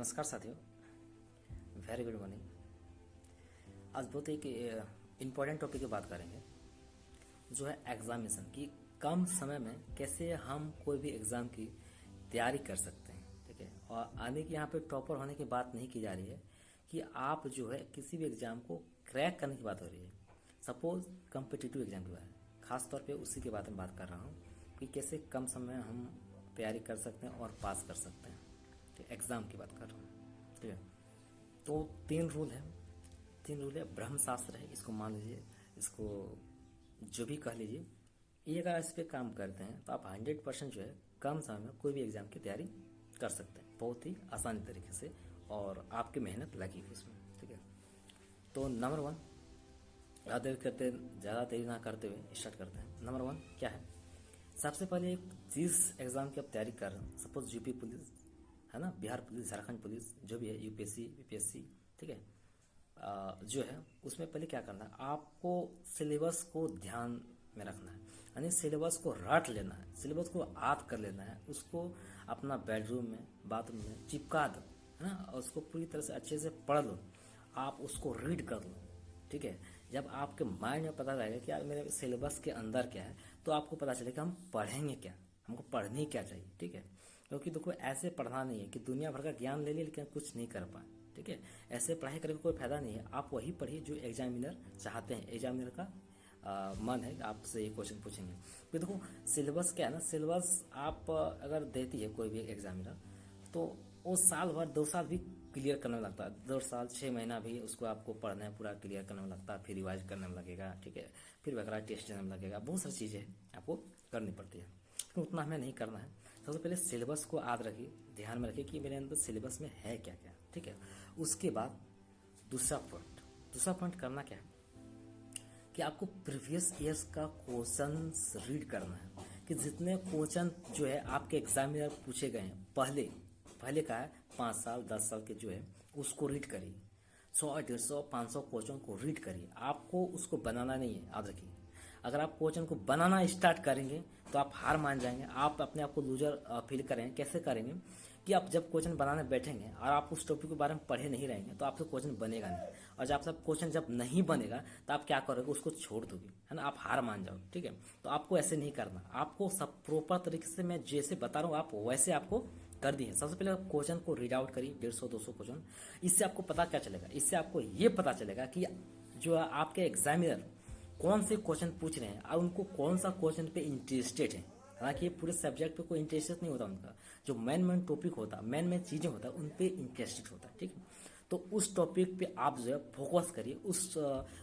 नमस्कार साथियों, very good morning. आज बहुत एक इम्पोर्टेंट टॉपिक की बात करेंगे जो है एग्जामिनेशन की। कम समय में कैसे हम कोई भी एग्ज़ाम की तैयारी कर सकते हैं, ठीक है। और आने की यहाँ पे टॉपर होने की बात नहीं की जा रही है कि आप जो है किसी भी एग्ज़ाम को क्रैक करने की बात हो रही है। सपोज कम्पिटिटिव एग्ज़ाम की बात है, खास तौर पे उसी के बारे में बात कर रहा हूँ कि कैसे कम समय में हम तैयारी कर सकते हैं और पास कर सकते हैं। ठीक, एग्ज़ाम की बात कर रहा हूँ, ठीक है। तो तीन रूल है, ब्रह्म शास्त्र है, इसको मान लीजिए, इसको जो भी कह लीजिए। ये अगर इस पे काम करते हैं तो आप 100% जो है कम समय में कोई भी एग्ज़ाम की तैयारी कर सकते हैं, बहुत ही आसानी तरीके से, और आपकी मेहनत लगी हुई उसमें, ठीक है। तो नंबर 1, ज़्यादा देरी ना करते हुए स्टार्ट करते हैं। नंबर 1 क्या है? सबसे पहले एक जिस एग्ज़ाम की आप तैयारी कर रहे हैं, सपोज यूपी पुलिस है ना, बिहार पुलिस, झारखंड पुलिस, जो भी है, यूपीएससी, बीपीएससी, ठीक है। जो है उसमें पहले क्या करना है, आपको सिलेबस को ध्यान में रखना है, यानी सिलेबस को रट लेना है, सिलेबस को याद कर लेना है, उसको अपना बेडरूम में, बाथरूम में चिपका दो, है ना, और उसको पूरी तरह से अच्छे से पढ़ लो, आप उसको रीड कर लो, ठीक है। जब आपके माइंड में पता रहेगा कि यार मेरे सिलेबस के अंदर क्या है, तो आपको पता चलेगा हम पढ़ेंगे क्या, हमको पढ़नी क्या चाहिए, ठीक है। क्योंकि देखो ऐसे पढ़ना नहीं है कि दुनिया भर का ज्ञान ले ले लेकिन कुछ नहीं कर पाए, ठीक है। ऐसे पढ़ाई करके कोई फायदा नहीं है। आप वही पढ़िए जो एग्जामिनर चाहते हैं, एग्जामिनर का मन है कि आपसे ये क्वेश्चन पूछेंगे। तो देखो सिलेबस क्या है ना, सिलेबस आप अगर देती है कोई भी एग्जामिनर, तो वो साल भर 2 साल भी क्लियर करने में लगता है, 2 साल 6 महीना भी उसको आपको पढ़ना है, पूरा क्लियर करने में लगता है, फिर रिवाइज करने में लगेगा, ठीक है, फिर वगैरह टेस्ट देने में लगेगा, बहुत सारी चीज़ें आपको करनी पड़ती है, तो उतना हमें नहीं करना है। सबसे पहले सिलेबस को याद रखिए, ध्यान में रखिए कि मेरे अंदर सिलेबस में है क्या क्या, ठीक है। उसके बाद दूसरा पॉइंट करना क्या है कि आपको प्रीवियस ईयर्स का क्वेश्चंस रीड करना है, कि जितने क्वेश्चन जो है आपके एग्जामिनर पूछे गए हैं पहले का है, 5 साल 10 साल के जो है उसको रीड करिए, 100 150 500 क्वेश्चन को रीड करिए। आपको उसको बनाना नहीं है, याद रखिए। अगर आप क्वेश्चन को बनाना स्टार्ट करेंगे तो आप हार मान जाएंगे, आप अपने आप को लूजर फील करेंगे। कैसे करेंगे कि आप जब क्वेश्चन बनाने बैठेंगे और आप उस टॉपिक के बारे में पढ़े नहीं रहेंगे तो आपसे क्वेश्चन बनेगा नहीं, और जब सब क्वेश्चन जब नहीं बनेगा तो आप क्या करोगे, उसको छोड़ दोगे, है ना, आप हार मान जाओगे, ठीक है। तो आपको ऐसे नहीं करना, आपको सब प्रॉपर तरीके से मैं जैसे बता रहा हूँ आप वैसे आपको कर दिए। सबसे पहले आप क्वेश्चन को रीड आउट करिए, 150-200 क्वेश्चन। इससे आपको पता क्या चलेगा, इससे आपको ये पता चलेगा कि जो आपके एग्जामिनर कौन से क्वेश्चन पूछ रहे हैं और उनको कौन सा क्वेश्चन पे इंटरेस्टेड है। हालांकि पूरे सब्जेक्ट पे कोई इंटरेस्टेड नहीं होता उनका, जो मेन टॉपिक होता है, मेन चीजें होता है, उन पे इंटरेस्टेड होता है, ठीक है। तो उस टॉपिक पे आप जो है फोकस करिए, उस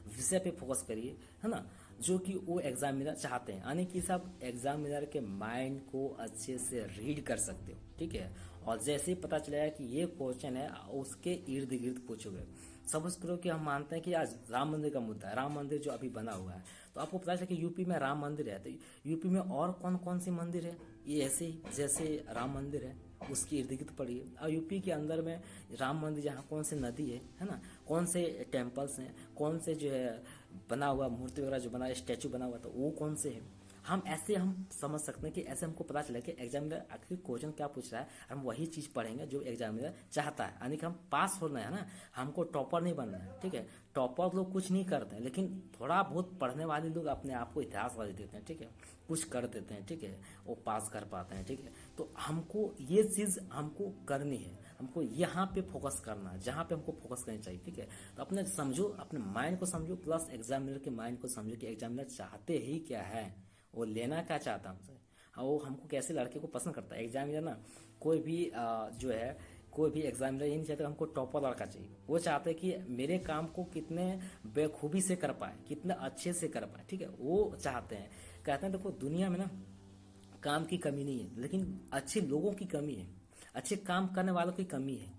विषय पे फोकस करिए, है ना, जो कि वो एग्जामिनर चाहते हैं, यानी कि सब एग्जामिनर के माइंड को अच्छे से रीड कर सकते हो, ठीक है। और जैसे ही पता चलेगा कि ये क्वेश्चन है, उसके इर्द गिर्द पूछोगे। सपोज करो कि हम मानते हैं कि आज राम मंदिर का मुद्दा है, राम मंदिर जो अभी बना हुआ है, तो आपको पता चला कि यूपी में राम मंदिर है, तो यूपी में और कौन कौन सी मंदिर है, ये ऐसे ही जैसे राम मंदिर है उसकी इर्द गिर्द पढ़िए। और यूपी के अंदर में राम मंदिर जहाँ कौन सी नदी है ना, कौन से टेम्पल्स हैं, कौन से जो है बना हुआ मूर्ति वगैरह जो बना, स्टैचू बना हुआ, तो वो कौन से है। हम समझ सकते हैं कि ऐसे हमको पता चला कि एग्जामिनर आखिर क्वेश्चन क्या पूछ रहा है, हम वही चीज पढ़ेंगे जो एग्जामिनर चाहता है, यानी कि हम पास होना है ना, हमको टॉपर नहीं बनना है, ठीक है। टॉपर लोग कुछ नहीं करते हैं, लेकिन थोड़ा बहुत पढ़ने वाले लोग अपने आप को इतिहास वाले देते हैं, ठीक है, कुछ कर देते हैं, ठीक है, वो पास कर पाते हैं, ठीक है। तो हमको ये चीज हमको करनी है, हमको यहाँ पे फोकस करना है, जहाँ पे हमको फोकस करनी चाहिए, ठीक है। तो अपने समझो, अपने माइंड को समझो, प्लस एग्जामिनर के माइंड को समझो कि एग्जामिनर चाहते ही क्या है, वो लेना क्या चाहता हमसे, हाँ, वो हमको कैसे लड़के को पसंद करता है। एग्जामिनर ना कोई भी जो है, कोई भी एग्जामिनर ये नहीं चाहता हमको टॉपर लड़का चाहिए, वो चाहते हैं कि मेरे काम को कितने बेखूबी से कर पाए, कितने अच्छे से कर पाए, ठीक है, वो चाहते हैं। कहते हैं देखो दुनिया में ना काम की कमी नहीं है, लेकिन अच्छे लोगों की कमी है, अच्छे काम करने वालों की कमी है,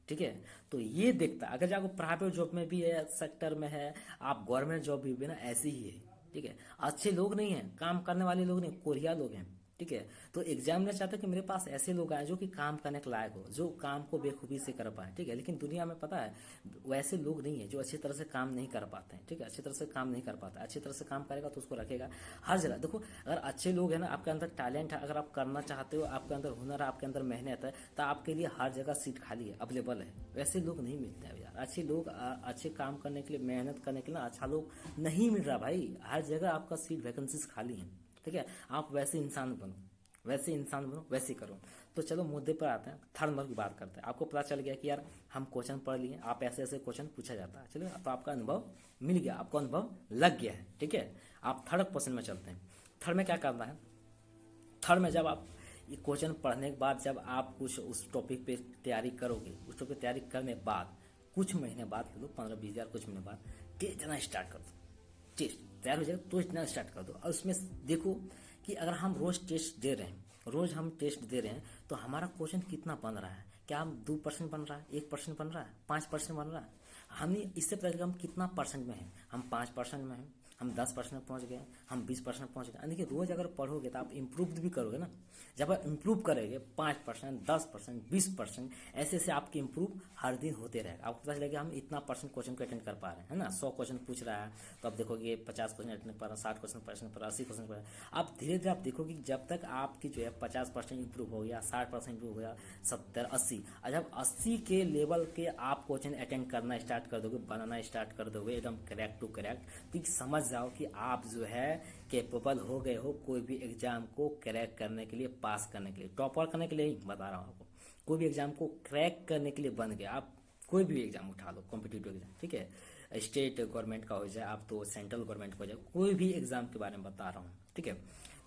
ठीक है। तो ये देखता, अगर जाको प्राइवेट जॉब में भी है, सेक्टर में है, आप गवर्नमेंट जॉब भी ना ऐसे ही है, ठीक है। अच्छे लोग नहीं है, काम करने वाले लोग नहीं, कोरिया लोग हैं, ठीक है। तो एग्जामिनर चाहता है कि मेरे पास ऐसे लोग आए जो कि काम करने के लायक हो, जो काम को बेखूबी से कर पाए, ठीक है। लेकिन दुनिया में पता है वैसे लोग नहीं है जो अच्छी तरह से काम नहीं कर पाते हैं, ठीक है। अच्छी तरह से काम नहीं कर पाता, अच्छी तरह से काम करेगा तो उसको रखेगा हर जगह। देखो अगर अच्छे लोग हैं ना, आपके अंदर टैलेंट है, अगर आप करना चाहते हो, आपके अंदर हुनर है, आपके अंदर मेहनत है, तो आपके लिए हर जगह सीट खाली है, अवेलेबल है। वैसे लोग नहीं मिलते हैं यार, अच्छे लोग अच्छे काम करने के लिए, मेहनत करने के लिए ना अच्छा लोग नहीं मिल रहा भाई, हर जगह आपका सीट वैकेंसीज खाली है, ठीक है। आप वैसे इंसान बनो, वैसे इंसान बनो, वैसे करो। तो चलो मुद्दे पर आते हैं, थर्ड नंबर की बात करते हैं। आपको पता चल गया कि यार हम क्वेश्चन पढ़ लिए, आप ऐसे ऐसे क्वेश्चन पूछा जाता है, चलो तो आपका अनुभव मिल गया, आपको अनुभव लग गया है, ठीक है। आप थर्ड क्वेश्चन में चलते हैं। थर्ड में क्या करना है, थर्ड में जब आप ये क्वेश्चन पढ़ने के बाद जब आप कुछ उस टॉपिक पे तैयारी करोगे, उस टॉपिक तैयारी करने के बाद कुछ महीने बाद, 15-20 हज़ार कुछ महीने बाद टेस्ट देना स्टार्ट कर दो। टेस्ट तैयार हो जाएगा तो टेस्ट देना स्टार्ट कर दो, और उसमें देखो कि अगर हम रोज टेस्ट दे रहे हैं, रोज हम टेस्ट दे रहे हैं, तो हमारा क्वेश्चन कितना बन रहा है। क्या हम 2% बन रहा है, 1% बन रहा है, 5% बन रहा है। हमने इससे पता हम कितना परसेंट में है, हम 5% में हैं, हम 10% पहुंच गए, हम 20% पहुंच गए। देखिए रोज अगर पढ़ोगे तो आप इम्प्रूव भी करोगे ना। जब आप इम्प्रूव करेंगे 5%, 10%, 20%, ऐसे ऐसे आपके इम्प्रूव हर दिन होते रहेगा। आपको पता चलेगा हम इतना परसेंट क्वेश्चन को अटेंड कर पा रहे हैं, है ना। 100 क्वेश्चन पूछ रहा है तो आप देखोगे 50 क्वेश्चन अटेंड कर रहा है, 60 क्वेश्चन पढ़ रहा है, 80 क्वेश्चन पढ़ रहा है। आप धीरे धीरे आप देखोगे जब तक आपकी जो है 50% इंप्रूव हो गया, 60% इंप्रूव हो गया, 70, 80, और जब 80 के लेवल के आप क्वेश्चन अटेंड करना स्टार्ट कर दोगे, बनाना स्टार्ट कर दोगे एकदम करेक्ट टू करेक्ट, तो समझ जाओ कि आप जो है कैपेबल हो गए हो कोई भी एग्जाम को क्रैक करने के लिए, पास करने के लिए, टॉपर करने के लिए ही बता रहा हूँ आपको। कोई भी एग्जाम को क्रैक करने के लिए बन गया आप, कोई भी एग्जाम उठा लो, कॉम्पिटिटिव एग्जाम, ठीक है। स्टेट गवर्नमेंट का हो जाए, आप तो सेंट्रल गवर्नमेंट का हो जाए, कोई भी एग्जाम के बारे में बता रहा हूँ, ठीक है।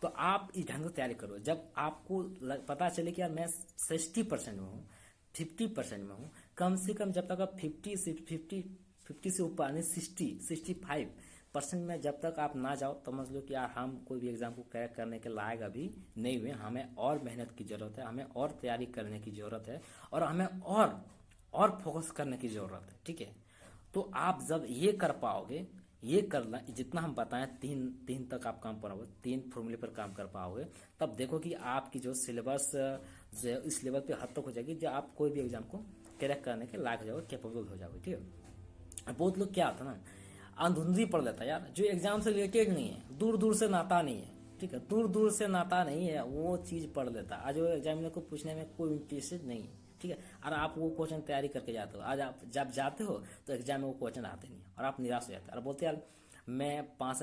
तो आप इस ढंग से तैयारी करो। जब आपको पता चले कि यार मैं 60% में हूँ, 50% में हूँ, कम से कम जब तक आप 50 से ऊपर यानी 65% में जब तक आप ना जाओ, तो समझ लो कि यार हम कोई भी एग्जाम को क्रैक करने के लायक अभी नहीं हुए, हमें और मेहनत की जरूरत है, हमें और तैयारी करने की जरूरत है, और हमें और फोकस करने की जरूरत है, ठीक है। तो आप जब ये कर पाओगे, ये करना जितना हम बताएं, तीन तक आप काम पाओगे, 3 फॉर्मूले पर काम कर पाओगे, तब देखो कि आपकी जो सिलेबस जो है इस लेवल पे हद तक हो जाएगी जो आप कोई भी एग्जाम को क्रैक करने के लायक हो जाओगे, कैपेबल हो जाओगे, ठीक है। बहुत लोग क्या होता है ना, अंधुंधली पढ़ लेता है यार, जो एग्जाम से रिलेटेड नहीं है, दूर दूर से नाता नहीं है, ठीक है, दूर दूर से नाता नहीं है, वो चीज पढ़ लेता है, आज वो एग्जामिनर को पूछने में कोई इंटरेस्टेड नहीं है, ठीक है। और आप वो क्वेश्चन तैयारी करके जाते हो, आज आप जब जाते हो तो एग्जाम में वो क्वेश्चन आते नहीं, और आप निराश हो जाते हैं और बोलते यार मैं 5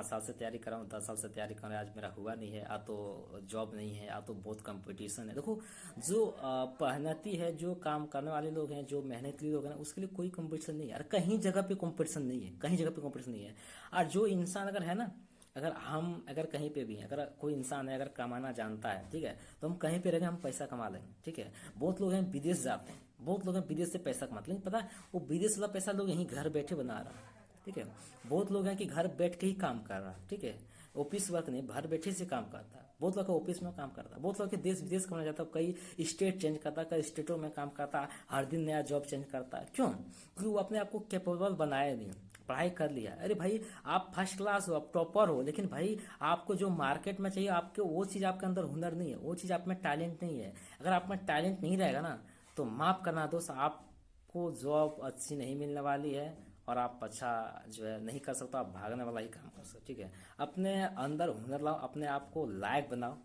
साल से तैयारी कर रहा हूँ, 10 साल से तैयारी कर रहा हूँ, आज मेरा हुआ नहीं है, आ तो जॉब नहीं है, आ तो बहुत कंपटीशन है। देखो जो मेहनती है, जो काम करने वाले लोग हैं, जो मेहनती लोग हैं, उसके लिए कोई कंपटीशन नहीं है, और कहीं जगह पे कंपटीशन नहीं है, कहीं जगह पे कंपटीशन नहीं है। और जो इंसान अगर है ना, अगर कहीं पे भी हैं, अगर कोई इंसान है अगर कमाना जानता है, ठीक है, तो हम कहीं पे रहेंगे, हम पैसा कमा लेंगे, ठीक है। बहुत लोग हैं विदेश जाते हैं, बहुत लोग हैं विदेश से पैसा कमाते हैं, लेकिन पता है वो विदेश वाला पैसा लोग यहीं घर बैठे बना रहा है, ठीक है। बहुत लोग हैं कि घर बैठ के ही काम कर रहा है, ठीक है, ऑफिस वर्क नहीं, घर बैठे से काम करता है। बहुत लोग ऑफिस में काम करता है, बहुत लोग के देश विदेश कमाना जाता है, कई स्टेट चेंज करता है, कई स्टेटों में काम करता है, हर दिन नया जॉब चेंज करता है। क्यों? क्योंकि वो अपने आप को कैपेबल बनाया नहीं, पढ़ाई कर लिया। अरे भाई आप फर्स्ट क्लास हो, आप टॉपर हो, लेकिन भाई आपको जो मार्केट में चाहिए, आपके वो चीज़ आपके अंदर हुनर नहीं है, वो चीज़ आप में टैलेंट नहीं है। अगर आप में टैलेंट नहीं रहेगा ना, तो माफ करना दोस्त, आपको जॉब अच्छी नहीं मिलने वाली है, और आप अच्छा जो है नहीं कर सकते, आप भागने वाला ही काम कर सकते, ठीक है। अपने अंदर हुनर लाओ, अपने आप को लायक बनाओ।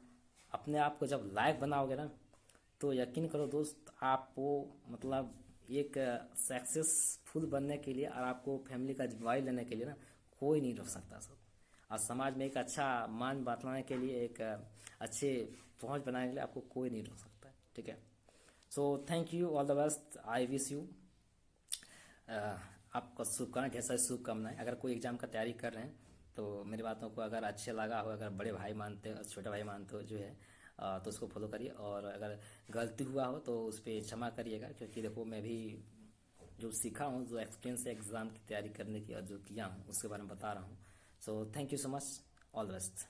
अपने आप को जब लायक बनाओगे ना, तो यकीन करो दोस्त, आपको मतलब एक सक्सेसफुल बनने के लिए और आपको फैमिली का जिम्मेवारी लेने के लिए ना कोई नहीं रोक सकता सब। और समाज में एक अच्छा मान बांटने के लिए, एक अच्छे पहुंच बनाने के लिए आपको कोई नहीं रोक सकता है, ठीक है। So thank you, all the best, I wish you. आपको शुभकामनाएं, ढेर सारी शुभकामनाएं। अगर कोई एग्जाम का तैयारी कर रहे हैं तो मेरी बातों को अगर अच्छे लगा हो, अगर बड़े भाई मानते हो, छोटे भाई मानते हो जो है, तो उसको फॉलो करिए, और अगर गलती हुआ हो तो उस पर क्षमा करिएगा, क्योंकि देखो मैं भी जो सीखा हूँ, जो एक्सपीरियंस है एग्ज़ाम की तैयारी करने की और जो किया हूँ उसके बारे में बता रहा हूँ। So thank you so much, all the best.